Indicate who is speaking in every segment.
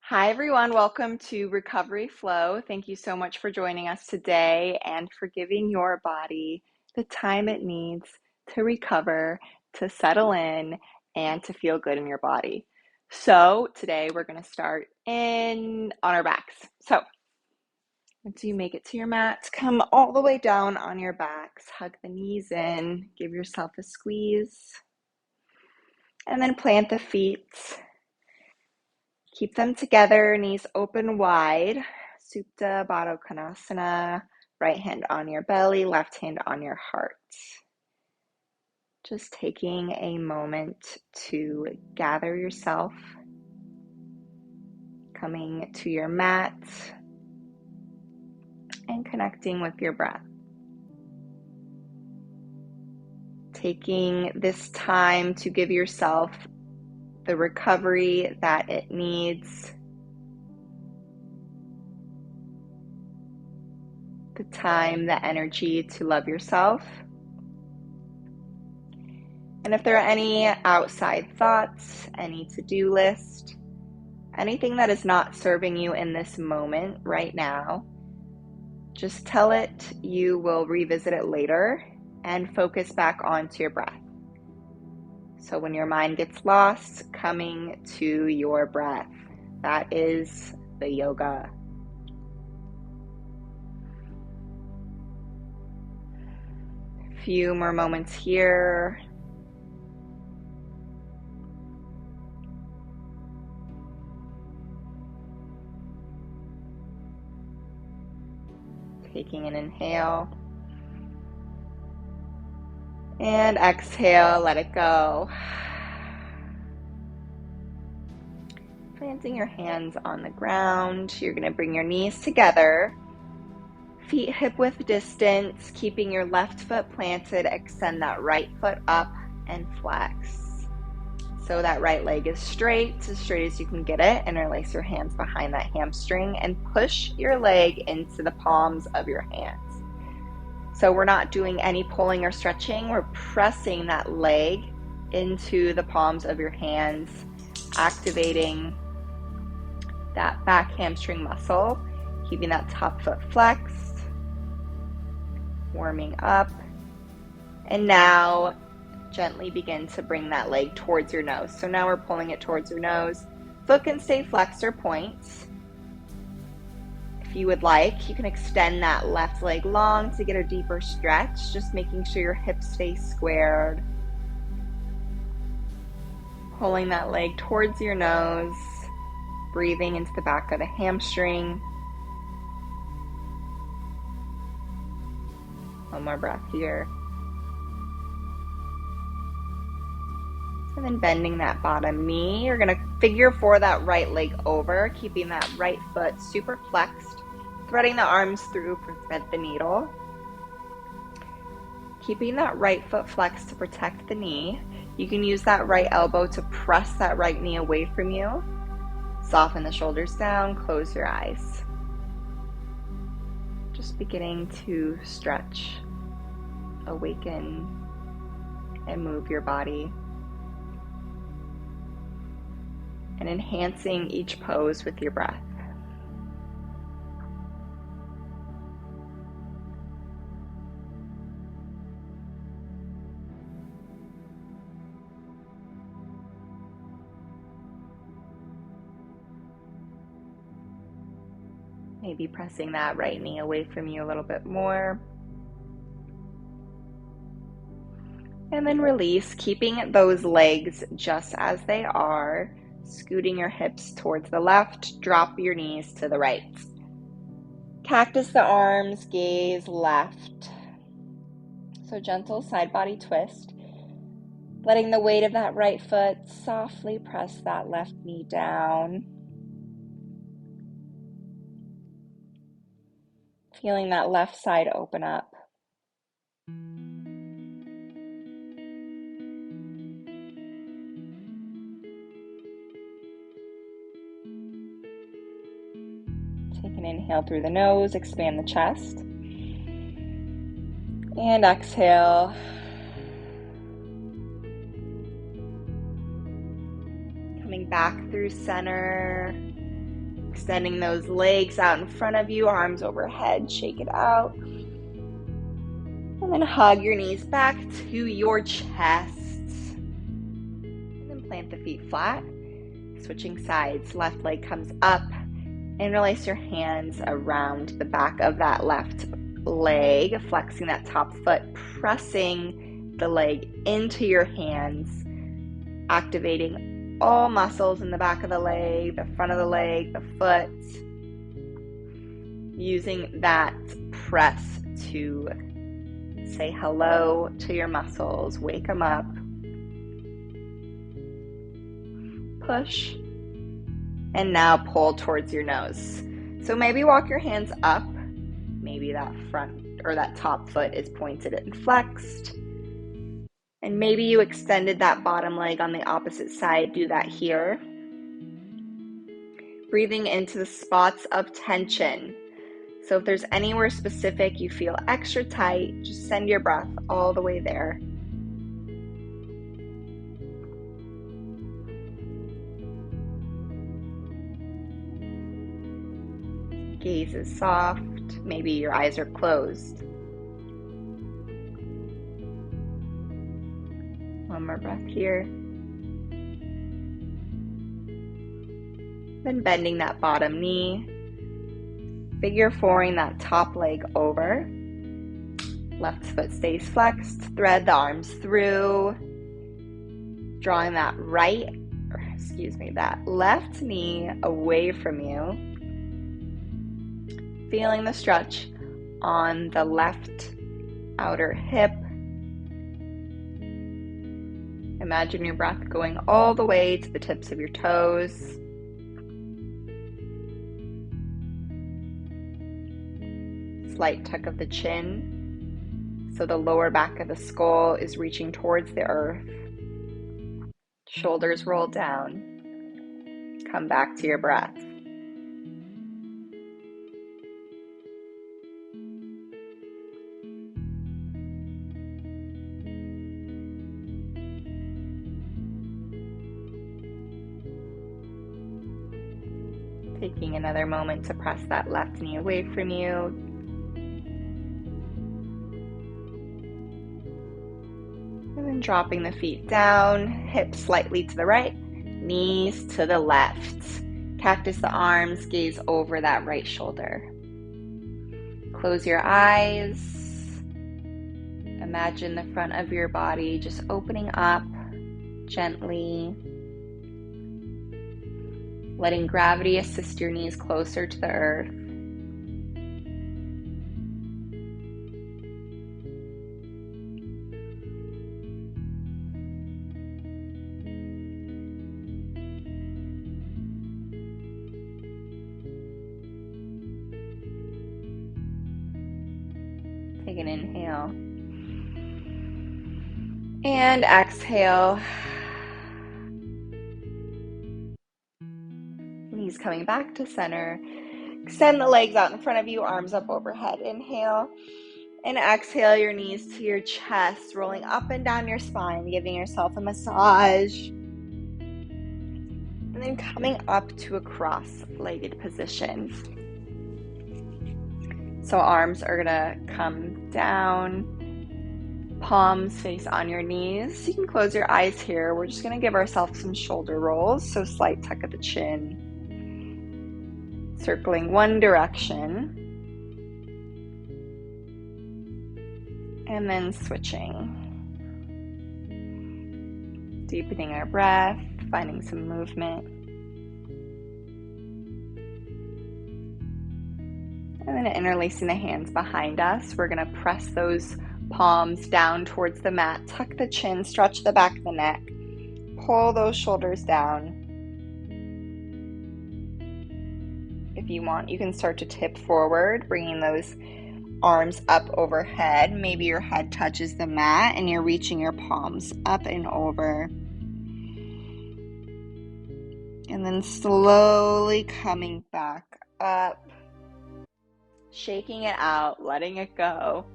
Speaker 1: Hi, everyone. Welcome to Recovery Flow. Thank you so much for joining us today and for giving your body the time it needs to recover, to settle in, and to feel good in your body. So today we're going to start on our backs. So once you make it to your mat, come all the way down on your backs, hug the knees in, give yourself a squeeze, and then plant the feet. Keep them together, knees open wide, Supta Baddha Konasana, right hand on your belly, left hand on your heart. Just taking a moment to gather yourself, coming to your mat, and connecting with your breath. Taking this time to give yourself the recovery that it needs, the time, the energy to love yourself. And if there are any outside thoughts, any to-do list, anything that is not serving you in this moment right now, just tell it you will revisit it later and focus back onto your breath. So when your mind gets lost, coming to your breath. That is the yoga. A few more moments here. Taking an inhale. And exhale, let it go. Planting your hands on the ground. You're going to bring your knees together. Feet hip-width distance, keeping your left foot planted. Extend that right foot up and flex. So that right leg is straight, as straight as you can get it. Interlace your hands behind that hamstring and push your leg into the palms of your hands. So we're not doing any pulling or stretching. We're pressing that leg into the palms of your hands, activating that back hamstring muscle, keeping that top foot flexed, warming up. And now gently begin to bring that leg towards your nose. So now we're pulling it towards your nose. Foot can stay flexed or points. If you would like, you can extend that left leg long to get a deeper stretch, just making sure your hips stay squared. Pulling that leg towards your nose, breathing into the back of the hamstring. One more breath here. And then bending that bottom knee. You're going to figure four that right leg over, keeping that right foot super flexed. Threading the arms through for thread the needle. Keeping that right foot flexed to protect the knee. You can use that right elbow to press that right knee away from you. Soften the shoulders down, close your eyes. Just beginning to stretch, awaken, and move your body. And enhancing each pose with your breath. Maybe pressing that right knee away from you a little bit more. And then release, keeping those legs just as they are. Scooting your hips towards the left, drop your knees to the right. Cactus the arms, gaze left. So gentle side body twist. Letting the weight of that right foot softly press that left knee down. Feeling that left side open up. Take an inhale through the nose, expand the chest. And exhale. Coming back through center. Extending those legs out in front of you, arms overhead, shake it out. And then hug your knees back to your chest. And then plant the feet flat. Switching sides, left leg comes up. Interlace your hands around the back of that left leg, flexing that top foot, pressing the leg into your hands, activating all muscles in the back of the leg, the front of the leg, the foot, using that press to say hello to your muscles, wake them up, push, and now pull towards your nose. So maybe walk your hands up, maybe that front or that top foot is pointed and flexed, and maybe you extended that bottom leg on the opposite side. Do that here. Breathing into the spots of tension. So if there's anywhere specific you feel extra tight, just send your breath all the way there. Gaze is soft. Maybe your eyes are closed. One more breath here. Then bending that bottom knee. Figure four-ing that top leg over. Left foot stays flexed. Thread the arms through. Drawing that that left knee away from you. Feeling the stretch on the left outer hip. Imagine your breath going all the way to the tips of your toes. Slight tuck of the chin, so the lower back of the skull is reaching towards the earth. Shoulders roll down. Come back to your breath. Taking another moment to press that left knee away from you. And then dropping the feet down, hips slightly to the right, knees to the left. Cactus the arms, gaze over that right shoulder. Close your eyes. Imagine the front of your body just opening up gently. Letting gravity assist your knees closer to the earth. Take an inhale. And exhale. Knees coming back to center. Extend the legs out in front of you, arms up overhead. Inhale. And exhale your knees to your chest, rolling up and down your spine, giving yourself a massage. And then coming up to a cross-legged position. So arms are gonna come down, palms face on your knees. You can close your eyes here. We're just gonna give ourselves some shoulder rolls. So slight tuck of the chin. Circling one direction. And then switching. Deepening our breath, finding some movement. And then interlacing the hands behind us. We're going to press those palms down towards the mat. Tuck the chin, stretch the back of the neck. Pull those shoulders down. If you want, you can start to tip forward, bringing those arms up overhead. Maybe your head touches the mat and you're reaching your palms up and over. And then slowly coming back up. Shaking it out, letting it go.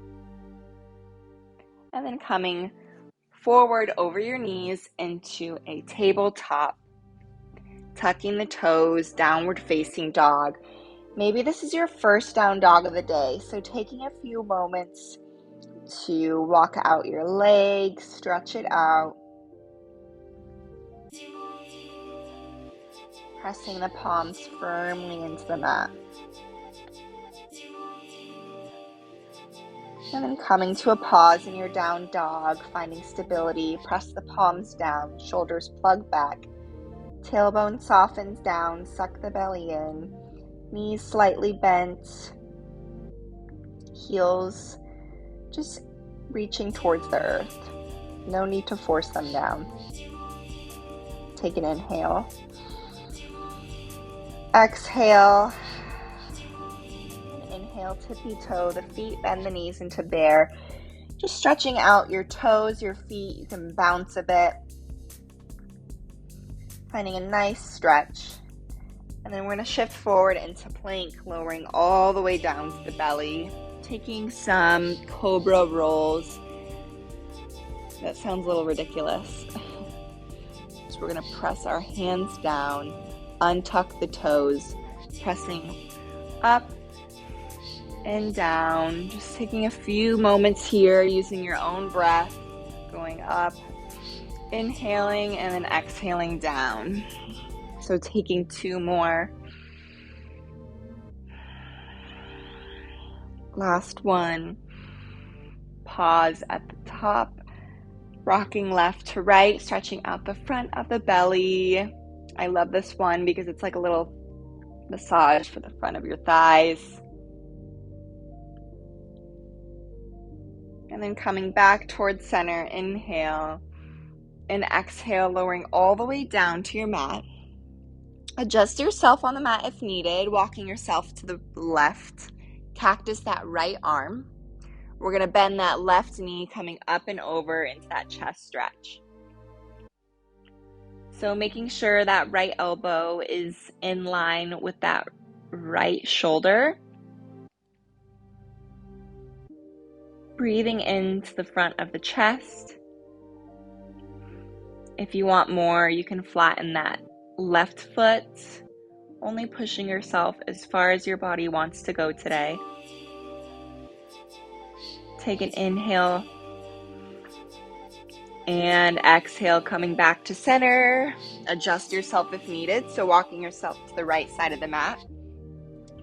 Speaker 1: And then coming forward over your knees into a tabletop. tucking the toes, downward facing dog. Maybe this is your first down dog of the day, so taking a few moments to walk out your legs, stretch it out, pressing the palms firmly into the mat. And then coming to a pause in your down dog, finding stability, press the palms down, shoulders plug back, tailbone softens down, suck the belly in, knees slightly bent, heels just reaching towards the earth. No need to force them down. Take an inhale. Exhale. Inhale, tippy toe, the feet bend the knees into bear. Just stretching out your toes, your feet. You can bounce a bit. Finding a nice stretch. And then we're going to shift forward into plank, lowering all the way down to the belly. Taking some cobra rolls. That sounds a little ridiculous. So we're going to press our hands down, untuck the toes, pressing up and down. Just taking a few moments here, using your own breath, going up, inhaling, and then exhaling down. So taking 2 more. Last one. Pause at the top, rocking left to right, stretching out the front of the belly. I love this one because it's like a little massage for the front of your thighs. And then coming back towards center, inhale and exhale, lowering all the way down to your mat. Adjust yourself on the mat if needed, walking yourself to the left. Cactus that right arm. We're going to bend that left knee coming up and over into that chest stretch. So making sure that right elbow is in line with that right shoulder. Breathing into the front of the chest. If you want more, you can flatten that left foot, only pushing yourself as far as your body wants to go today. Take an inhale and exhale, coming back to center. Adjust yourself if needed, so walking yourself to the right side of the mat.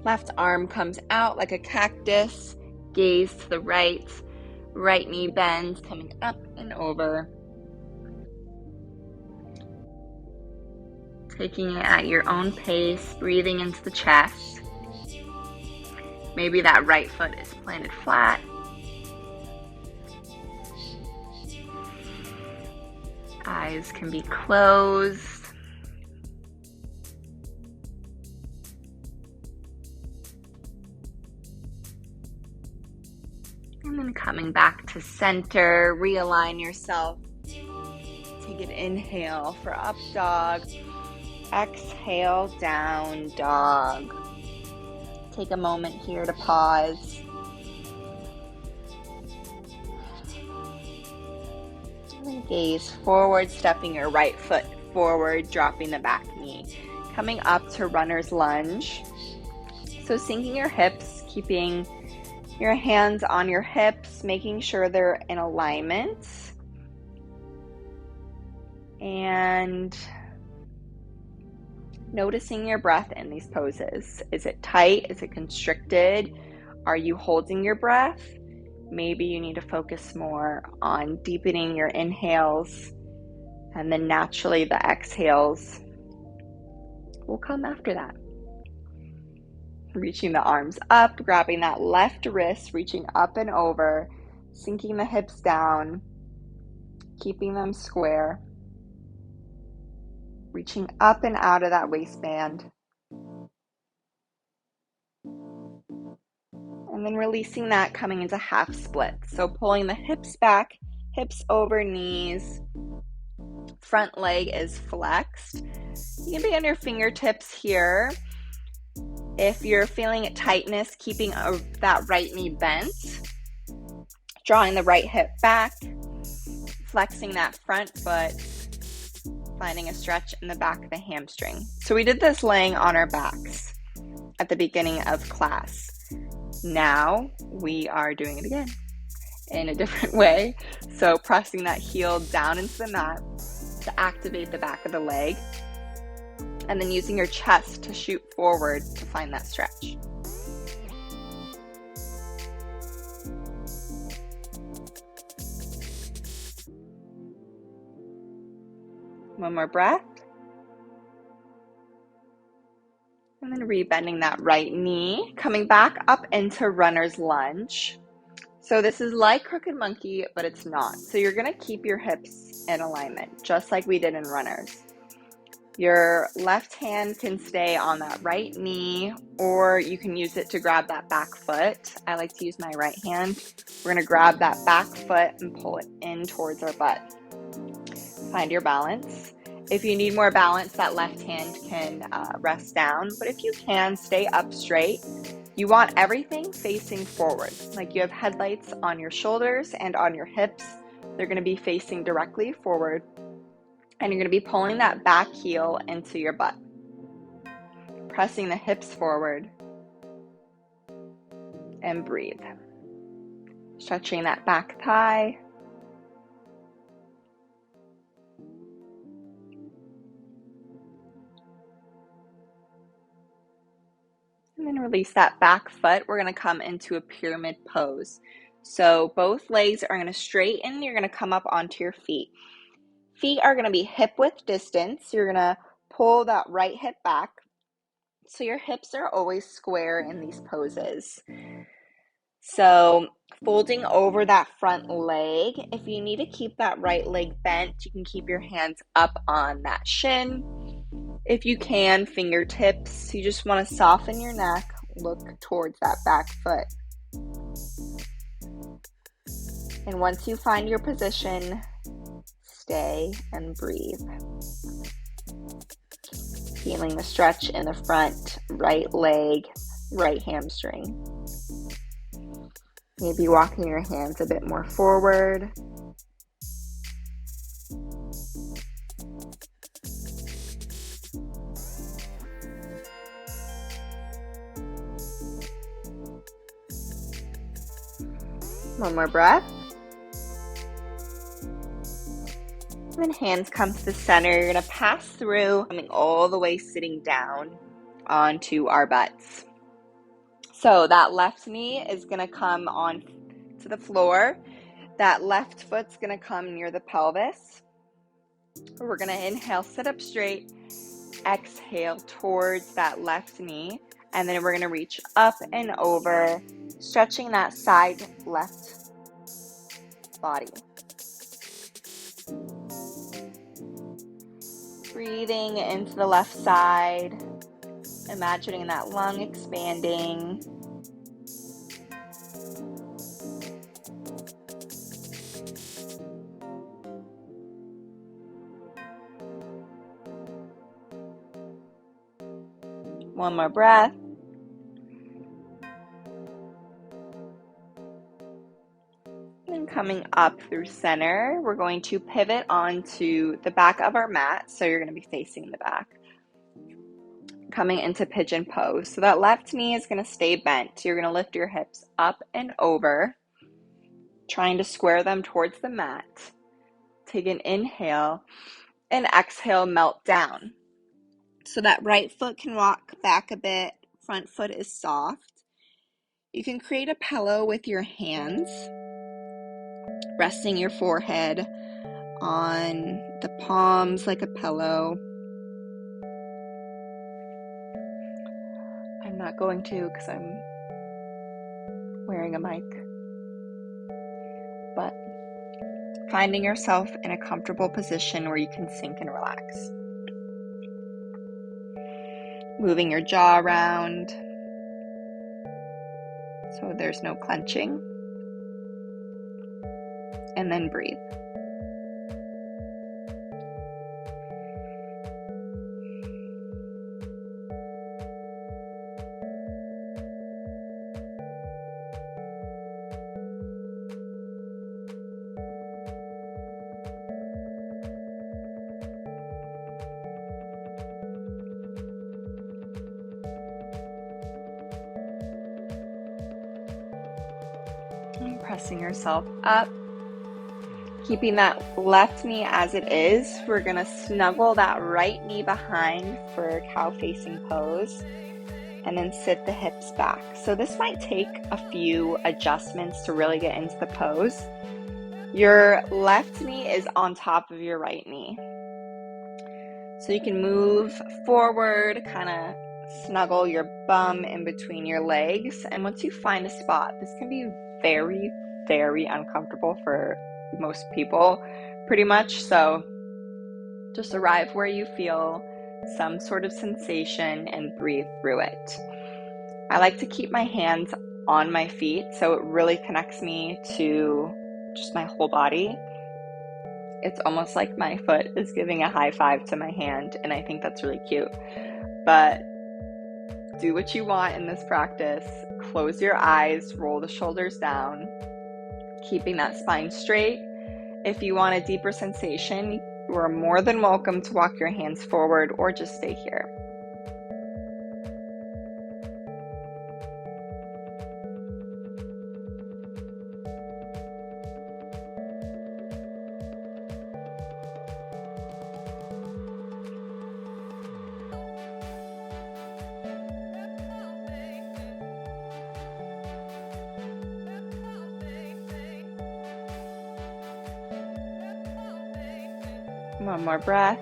Speaker 1: Left arm comes out like a cactus, gaze to the right, right knee bends, coming up and over. Taking it at your own pace, breathing into the chest. Maybe that right foot is planted flat. Eyes can be closed. And then coming back to center, realign yourself. Take an inhale for up dog. Exhale, down dog. Take a moment here to pause. And then gaze forward, stepping your right foot forward, dropping the back knee. Coming up to runner's lunge. So sinking your hips, keeping your hands on your hips, making sure they're in alignment. And noticing your breath in these poses. Is it tight? Is it constricted? Are you holding your breath? Maybe you need to focus more on deepening your inhales, and then naturally the exhales will come after that. Reaching the arms up, grabbing that left wrist, reaching up and over, sinking the hips down, keeping them square. Reaching up and out of that waistband. And then releasing that, coming into half split. So pulling the hips back, hips over knees. Front leg is flexed. You can be on your fingertips here. If you're feeling tightness, keeping that right knee bent. Drawing the right hip back. Flexing that front foot. finding a stretch in the back of the hamstring. So we did this laying on our backs at the beginning of class. Now we are doing it again in a different way. So pressing that heel down into the mat to activate the back of the leg, and then using your chest to shoot forward to find that stretch. One more breath. And then rebending that right knee, coming back up into runner's lunge. So this is like crooked monkey, but it's not. So you're gonna keep your hips in alignment, just like we did in runners. Your left hand can stay on that right knee, or you can use it to grab that back foot. I like to use my right hand. We're gonna grab that back foot and pull it in towards our butt. Find your balance. If you need more balance, that left hand can rest down, but if you can, stay up straight. You want everything facing forward, like you have headlights on your shoulders and on your hips. They're gonna be facing directly forward, and you're gonna be pulling that back heel into your butt. Pressing the hips forward, and breathe. Stretching that back thigh. And then release that back foot. We're gonna come into a pyramid pose. So both legs are gonna straighten. You're gonna come up onto your feet. Feet are gonna be hip width distance. You're gonna pull that right hip back. So your hips are always square in these poses. So folding over that front leg. If you need to keep that right leg bent, you can keep your hands up on that shin. If you can, fingertips. You just want to soften your neck, look towards that back foot. And once you find your position, stay and breathe. Feeling the stretch in the front right leg, right hamstring. Maybe walking your hands a bit more forward. One more breath. And then hands come to the center. You're going to pass through, coming all the way sitting down onto our butts. So that left knee is going to come on to the floor. That left foot's going to come near the pelvis. We're going to inhale, sit up straight. Exhale towards that left knee. And then we're going to reach up and over, stretching that side left body. Breathing into the left side, imagining that lung expanding. One more breath. And coming up through center, we're going to pivot onto the back of our mat. So you're going to be facing the back. Coming into pigeon pose. So that left knee is going to stay bent. You're going to lift your hips up and over, trying to square them towards the mat. Take an inhale and exhale, melt down. So that right foot can walk back a bit. Front foot is soft. You can create a pillow with your hands, resting your forehead on the palms like a pillow. I'm not going to because I'm wearing a mic. But finding yourself in a comfortable position where you can sink and relax. Moving your jaw around so there's no clenching. And then breathe. pressing yourself up. Keeping that left knee as it is, we're gonna snuggle that right knee behind for cow facing pose and then sit the hips back. So this might take a few adjustments to really get into the pose. Your left knee is on top of your right knee. So you can move forward, kind of snuggle your bum in between your legs. And once you find a spot, this can be very, very uncomfortable for most people, pretty much. So just arrive where you feel some sort of sensation and breathe through it. I like to keep my hands on my feet, so it really connects me to just my whole body. It's almost like my foot is giving a high five to my hand, and I think that's really cute. But do what you want in this practice. Close your eyes, roll the shoulders down, keeping that spine straight. If you want a deeper sensation, you are more than welcome to walk your hands forward or just stay here. One more breath.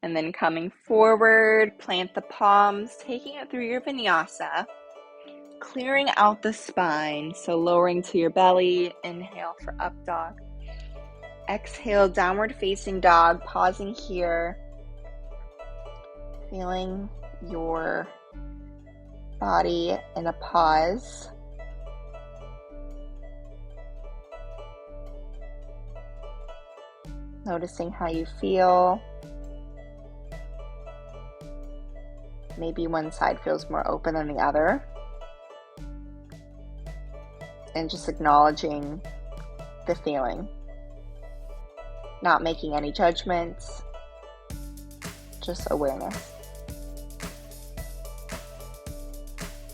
Speaker 1: And then coming forward, plant the palms, taking it through your vinyasa, clearing out the spine. So lowering to your belly, inhale for up dog. Exhale, downward facing dog, pausing here. Feeling your body in a pause. Noticing how you feel. Maybe one side feels more open than the other. And just acknowledging the feeling. Not making any judgments. Just awareness.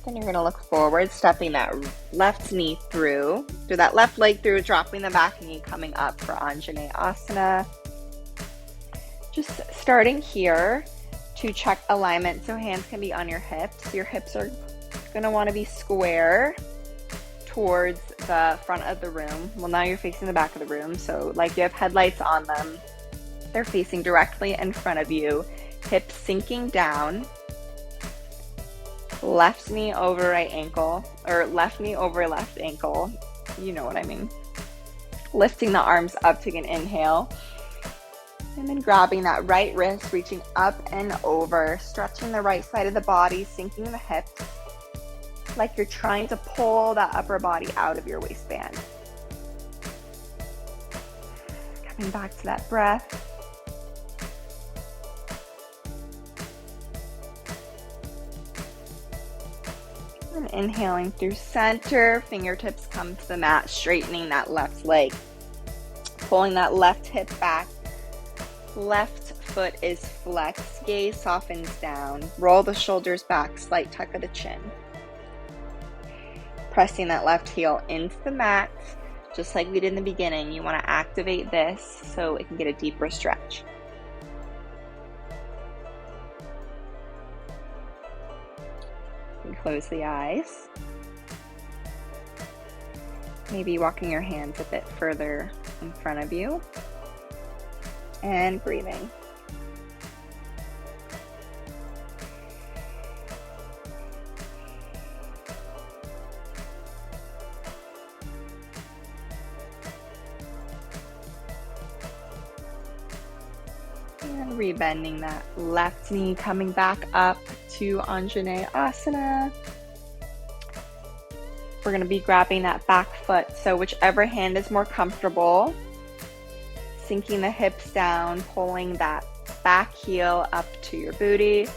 Speaker 1: Then you're going to look forward, stepping that left knee through that left leg through, dropping the back knee, coming up for Anjaneyasana. Just starting here to check alignment, so hands can be on your hips. Your hips are going to want to be square towards the front of the room. Well, now you're facing the back of the room, so like you have headlights on them. They're facing directly in front of you. Hips sinking down. Left knee over right ankle, or left knee over left ankle. You know what I mean. Lifting the arms up, taking an inhale. And then grabbing that right wrist, reaching up and over, stretching the right side of the body, sinking the hips, like you're trying to pull that upper body out of your waistband. Coming back to that breath. And inhaling through center, fingertips come to the mat, straightening that left leg. Pulling that left hip back. Left foot is flexed, gaze softens down. Roll the shoulders back, slight tuck of the chin. Pressing that left heel into the mat, just like we did in the beginning. You want to activate this so it can get a deeper stretch. And close the eyes. Maybe walking your hands a bit further in front of you. And breathing. And rebending that left knee, coming back up to Anjaneyasana. We're going to be grabbing that back foot, so whichever hand is more comfortable. Sinking the hips down, pulling that back heel up to your booty.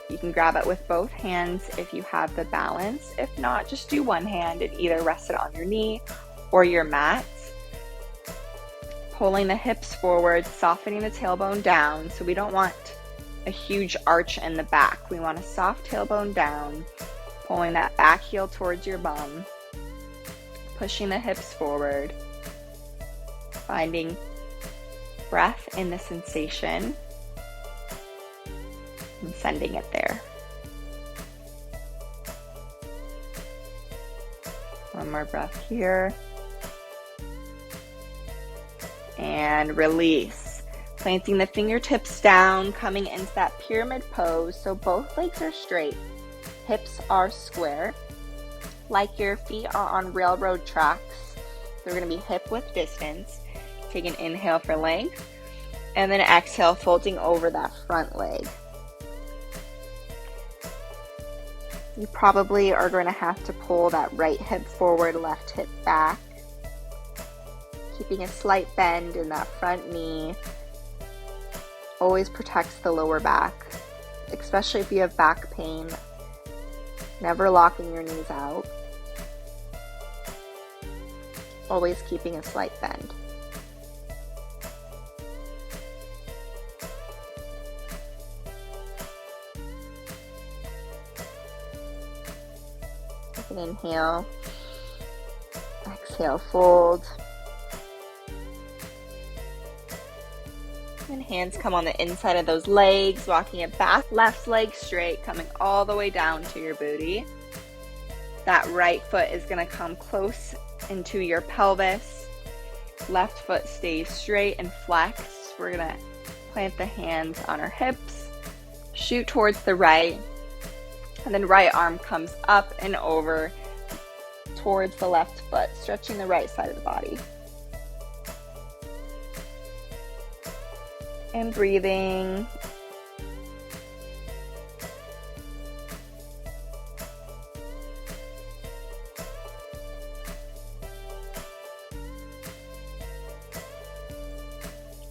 Speaker 1: You can grab it with both hands if you have the balance. If not, just do one hand and either rest it on your knee or your mat. Pulling the hips forward, softening the tailbone down. So we don't want a huge arch in the back. We want a soft tailbone down. Pulling that back heel towards your bum. Pushing the hips forward. Finding breath in the sensation. And sending it there. One more breath here. And release. Planting the fingertips down, coming into that pyramid pose. So both legs are straight. Hips are square. Like your feet are on railroad tracks. They're going to be hip width distance. Take an inhale for length. And then exhale, folding over that front leg. You probably are going to have to pull that right hip forward, left hip back. Keeping a slight bend in that front knee. Always protects the lower back, especially if you have back pain. Never locking your knees out. Always keeping a slight bend. Take an inhale. Exhale, fold. And hands come on the inside of those legs, walking it back. Left leg straight, coming all the way down to your booty. That right foot is going to come close into your pelvis. Left foot stays straight and flexed. We're going to plant the hands on our hips. Shoot towards the right. And then right arm comes up and over towards the left foot, stretching the right side of the body. And breathing.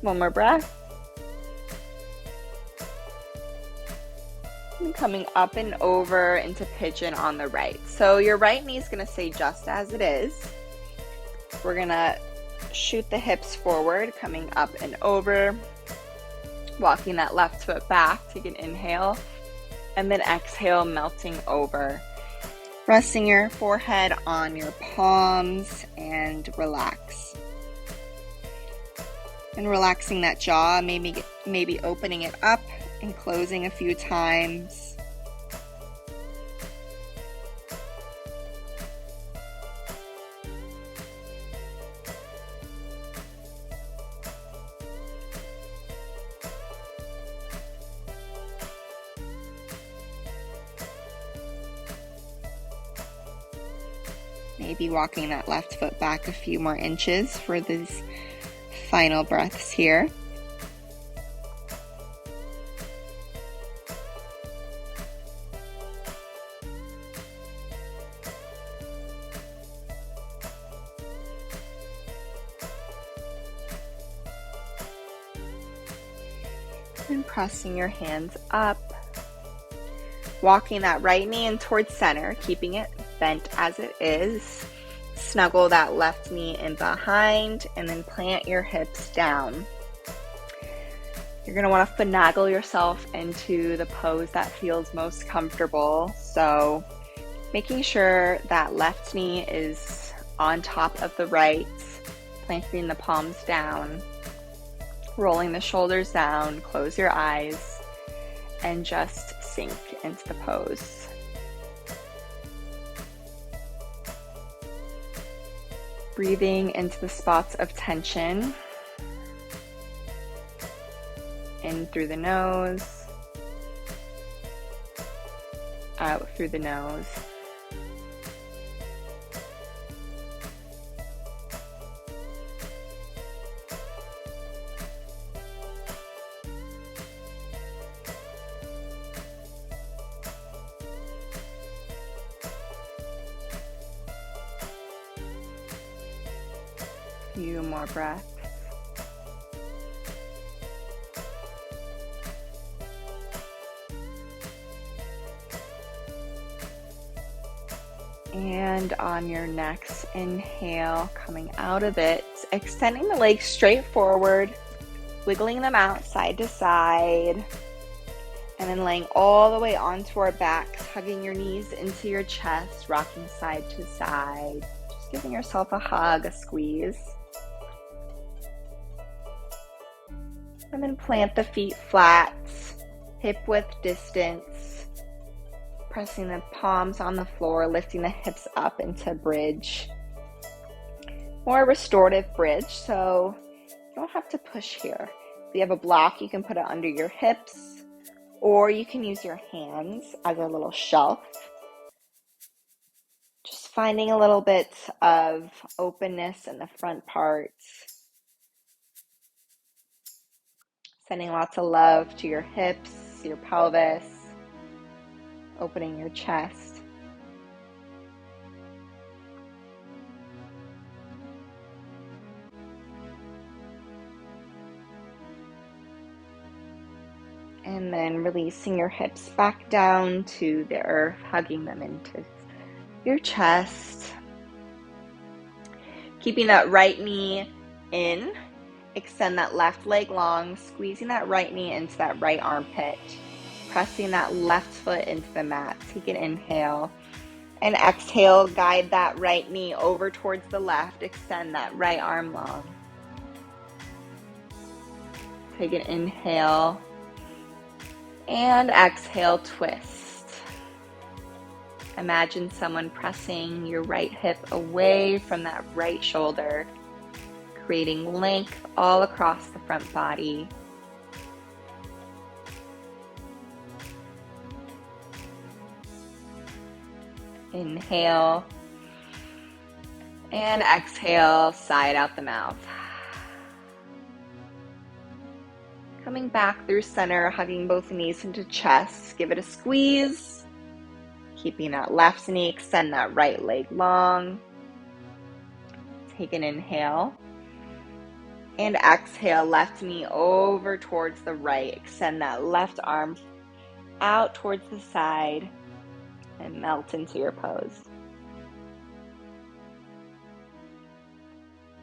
Speaker 1: One more breath. And coming up and over into pigeon on the right. So your right knee is going to stay just as it is. We're going to shoot the hips forward, coming up and over. Walking that left foot back, take an inhale, and then exhale, melting over. Resting your forehead on your palms and relax. And relaxing that jaw, maybe opening it up and closing a few times. Maybe walking that left foot back a few more inches for these final breaths here. And pressing your hands up. Walking that right knee in towards center, keeping it bent as it is. Snuggle that left knee in behind and then plant your hips down. You're going to want to finagle yourself into the pose that feels most comfortable. So making sure that left knee is on top of the right, planting the palms down, rolling the shoulders down, close your eyes, and just sink into the pose. Breathing into the spots of tension. In through the nose, out through the nose. Few more breaths. And on your next inhale, coming out of it, extending the legs straight forward, wiggling them out side to side, And then laying all the way onto our backs, hugging your knees into your chest, rocking side to side. Just giving yourself a hug, a squeeze. And then plant the feet flat, hip width distance. Pressing the palms on the floor, lifting the hips up into bridge. More restorative bridge, so you don't have to push here. If you have a block, you can put it under your hips, or you can use your hands as a little shelf. Just finding a little bit of openness in the front parts. Sending lots of love to your hips, your pelvis, opening your chest. And then releasing your hips back down to the earth, hugging them into your chest. Keeping that right knee in. Extend that left leg long, squeezing that right knee into that right armpit. Pressing that left foot into the mat. Take an inhale. And exhale, guide that right knee over towards the left. Extend that right arm long. Take an inhale. And exhale, twist. Imagine someone pressing your right hip away from that right shoulder, creating length all across the front body. Inhale. And exhale, side out the mouth. Coming back through center, hugging both knees into chest. Give it a squeeze. Keeping that left knee, extend that right leg long. Take an inhale. And exhale, left knee over towards the right. Extend that left arm out towards the side and melt into your pose.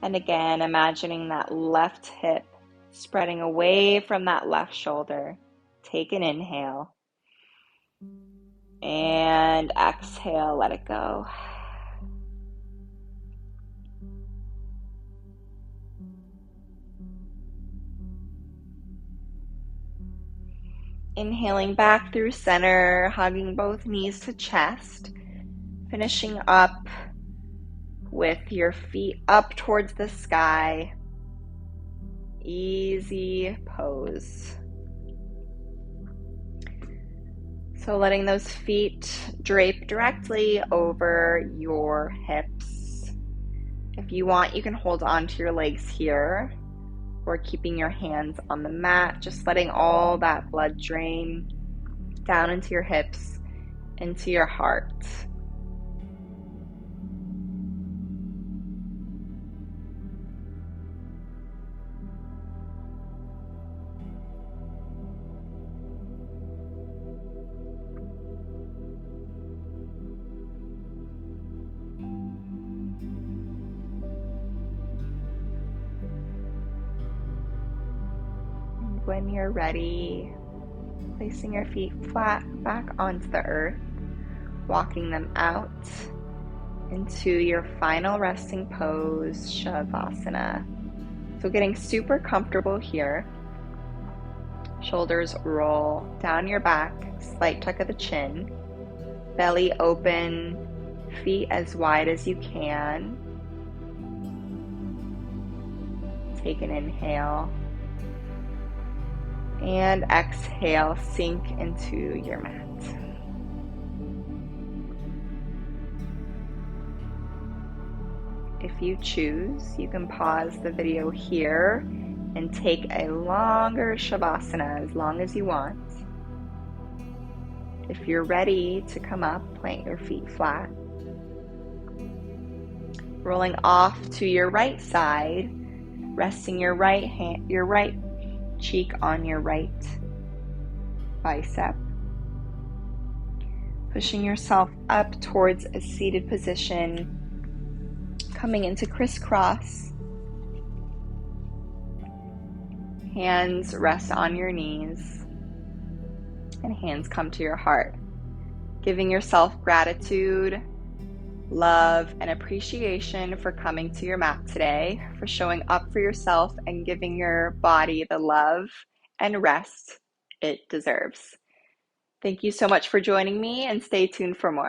Speaker 1: And again, imagining that left hip spreading away from that left shoulder. Take an inhale. And exhale, let it go. Inhaling back through center, hugging both knees to chest. Finishing up with your feet up towards the sky. Easy pose. So letting those feet drape directly over your hips. If you want, you can hold on to your legs here, or keeping your hands on the mat, just letting all that blood drain down into your hips, into your heart. When you're ready, placing your feet flat back onto the earth, walking them out into your final resting pose, Shavasana. So getting super comfortable here. Shoulders roll down your back, slight tuck of the chin, belly open, feet as wide as you can. Take an inhale. And exhale, sink into your mat. If you choose, you can pause the video here and take a longer Shavasana, as long as you want. If you're ready to come up, plant your feet flat. Rolling off to your right side, resting your right cheek on your right bicep. Pushing yourself up towards a seated position, coming into crisscross. Hands rest on your knees. And hands come to your heart. Giving yourself gratitude, love, and appreciation for coming to your mat today, for showing up for yourself and giving your body the love and rest it deserves. Thank you so much for joining me, and stay tuned for more.